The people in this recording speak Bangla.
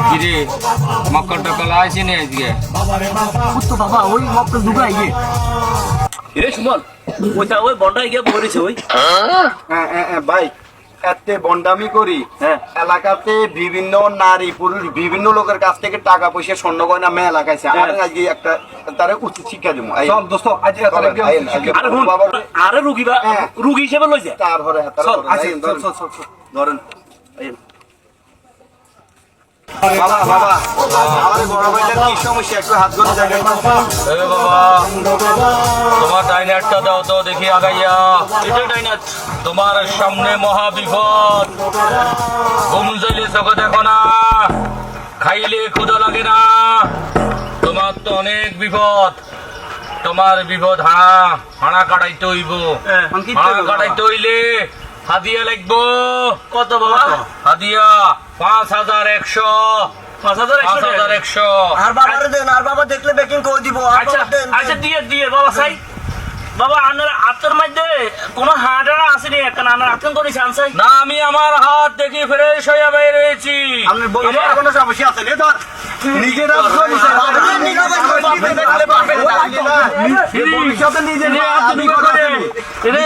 কিরে মক্কর টকল আইছি নি আজকে তো বাবা ওই মক্কল ঢুকাই গিয়ে রে সুমন ওইটা ওই বন্ডায় গিয়ে পড়েছে ওই ভাই এতে বন্ডামি করি এলাকাতে বিভিন্ন নারী পুরুষ বিভিন্ন লোকের কাছ থেকে টাকা পয়সা স্বর্ণ গয়না মেলা খাইছে আমার আজকে একটা তারা উচিত শিক্ষা দেবো চল দোস্ত আজ আরে রুগী বা রুগী হিসেবে লই যায় তারপরে ধরেন বাবা বাবা আমার বড় ভাইটার কি সমস্যা একটু হাত ধরে জায়গায় এ বাবা তোমার ডাইনারটা দাও তো দেখি আগাইয়া এটা ডাইনাত তোমার সামনে মহা বিপদ ঘুম চাইলে চোখে দেখো না খাইলে ক্ষুধা লাগে না তোমার তো অনেক বিপদ তোমার বিপদ হাড়া কাটাইতে হইব হাড়া কাটাইতে হইলে হাদিয়া লাগবো কত বাবা হাদিয়া 5100 5100 আর বাবারে দেন আর বাবা দেখলে বেকিং করে দিব আচ্ছা আচ্ছা দিয়ে দিয়ে বাবা সাই বাবা আনার আত্মার মধ্যে কোনো হাড়া আসেনি একটা আনার আতঙ্ক করেছে আনসাই না আমি আমার হাত দেখি ফ্রেশ হয়ে বের হয়েছি আপনার বলতে কোনো সমস্যা আছে না ধর নিজেরা ভবিষ্যতে নিজের রে